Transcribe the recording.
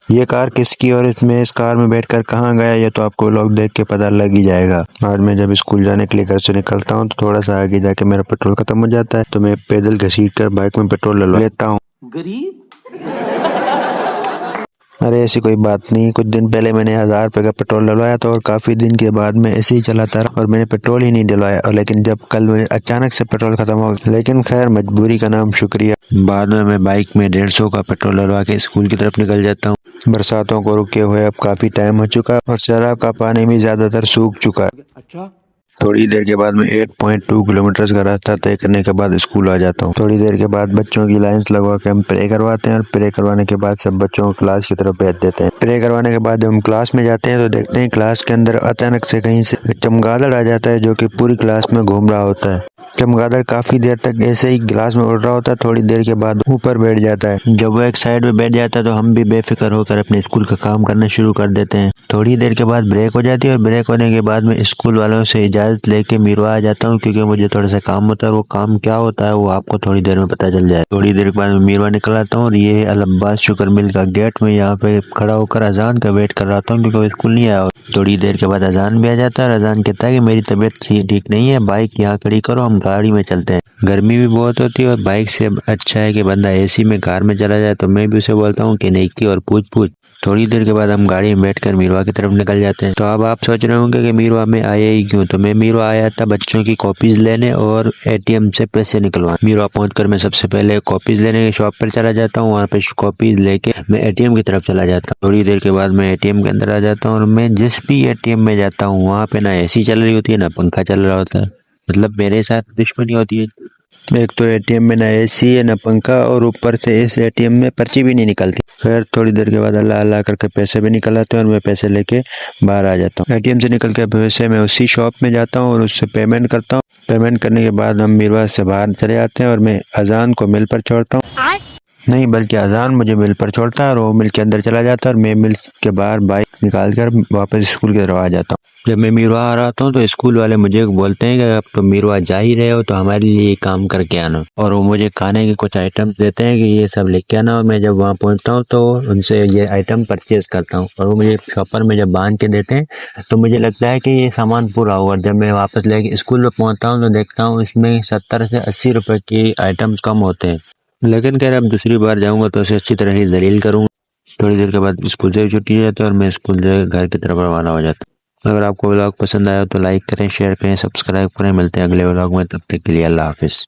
ये कार किसकी और इसमें इस कार में बैठकर कहाँ गया, ये तो आपको व्लॉग देख के पता लग ही जाएगा। आज मैं जब स्कूल जाने के लिए घर से निकलता हूँ तो थोड़ा सा आगे जाके मेरा पेट्रोल खत्म हो जाता है, तो मैं पैदल घसीट कर बाइक में पेट्रोल डलवा लेता हूँ। गरीब। अरे ऐसी कोई बात नहीं, कुछ दिन पहले मैंने 1000 रुपए का पेट्रोल डलवाया था और काफी दिन के बाद मैं ऐसे ही चलाता रहा और मैंने पेट्रोल ही नहीं डलवाया। और लेकिन जब कल मुझे अचानक से पेट्रोल खत्म हो गया, लेकिन खैर मजबूरी का नाम शुक्रिया। बाद में मैं बाइक में 150 का पेट्रोल डलवा के स्कूल की तरफ निकल जाता हूँ। बरसातों को रुके हुए अब काफी टाइम हो चुका और सैलाब का पानी भी ज्यादातर सूख चुका है। अच्छा। थोड़ी देर के बाद मैं 8.2 किलोमीटर का रास्ता तय करने के बाद स्कूल आ जाता हूँ। थोड़ी देर के बाद बच्चों की लाइंस लगवा के हम प्रे करवाते हैं और प्रे करवाने के बाद सब बच्चों को क्लास की तरफ भेज देते हैं। प्रे करवाने के बाद जब हम क्लास में जाते हैं तो देखते हैं क्लास के अंदर अचानक से कहीं से चमगादड़ आ जाता है जो कि पूरी क्लास में घूम रहा होता है। चमगादड़ काफी देर तक ऐसे ही क्लास में उड़ रहा होता है, थोड़ी देर के बाद ऊपर बैठ जाता है। जब वो एक साइड में बैठ जाता है तो हम भी बेफिक्र होकर अपने स्कूल का काम करना शुरू कर देते हैं। थोड़ी देर के बाद ब्रेक हो जाती है और ब्रेक होने के बाद मैं स्कूल वालों से इजाजत लेके मीरवा आ जाता हूँ, क्योंकि मुझे थोड़ा सा काम होता है। वो काम क्या होता है वो आपको थोड़ी देर में पता चल जाए। थोड़ी देर के बाद मैं मीरवा निकल आता हूँ और ये है अल अब्बास शुगर मिल का गेट। में यहाँ पे खड़ा होकर अजान का वेट कर रहा था क्योंकि वो स्कूल नहीं आया। थोड़ी देर के बाद अजान भी आ जाता है और अजान कहता है कि मेरी तबीयत ठीक नहीं है, बाइक यहाँ खड़ी करो, हम गाड़ी में चलते हैं। गर्मी भी बहुत होती है और बाइक से अच्छा है कि बंदा एसी में कार में चला जाए। तो मैं भी उसे बोलता हूँ कि नहीं की और पूछ। थोड़ी देर के बाद हम गाड़ी में बैठकर मीरवा की तरफ निकल जाते हैं। तो अब आप सोच रहे होंगे कि मीरवा में आए ही क्यों, तो मैं मीरवा आया था बच्चों की कॉपीज लेने और एटीएम से पैसे निकलवाने। मीरवा पहुंचकर मैं सबसे पहले कॉपीज लेने की शॉप पर चला जाता हूँ। वहाँ पे कॉपीज लेके मैं एटीएम की तरफ चला जाता हूँ। थोड़ी देर के बाद मैं एटीएम के अंदर आ जाता हूँ और मैं जिस भी एटीएम में जाता हूँ वहाँ पे ना एसी चल रही होती है ना पंखा चल रहा होता है। मतलब मेरे साथ दुश्मनी होती है। एक तो एटीएम में ना एसी है ना पंखा और ऊपर से इस एटीएम में पर्ची भी नहीं निकलती। खैर थोड़ी देर के बाद अल्लाह अल्लाह करके पैसे भी निकल आते हैं और मैं पैसे लेके बाहर आ जाता हूँ। एटीएम से निकल के पैसे मैं उसी शॉप में जाता हूँ और उससे पेमेंट करता हूँ। पेमेंट करने के बाद हम मीरवा से बाहर चले आते हैं और मैं अजान को मिल पर छोड़ता हूँ। नहीं बल्कि अजान मुझे मिल पर छोड़ता है और वो मिल के अंदर चला जाता है और मैं मिल के बाहर बाइक निकाल कर वापस स्कूल की तरफ आ जाता हूँ। जब मैं मीरवा आ रहा था तो स्कूल वाले मुझे बोलते हैं कि अब तो मीरवा जा ही रहे हो तो हमारे लिए काम करके आना, और वो मुझे खाने के कुछ आइटम देते हैं कि ये सब लेके आना। और मैं जब वहाँ पहुँचता हूँ तो उनसे ये आइटम परचेज करता हूँ और वो मुझे शॉपर में जब बांध के देते हैं तो मुझे लगता है कि ये सामान पूरा हुआ। जब मैं वापस लेके स्कूल में पहुँचता हूँ तो देखता हूँ इसमें 70 से 80 रुपए की आइटम्स कम होते हैं। लेकिन खैर अब दूसरी बार जाऊंगा तो उसे अच्छी तरह ही जलील करूंगा। थोड़ी देर के बाद स्कूल से छुट्टी हो जाती है और मैं स्कूल से घर की तरफ रवाना हो जाता हूँ। अगर आपको व्लॉग पसंद आया तो लाइक करें, शेयर करें, सब्सक्राइब करें। मिलते हैं अगले व्लॉग में, तब तक के लिए अल्लाह हाफिज़।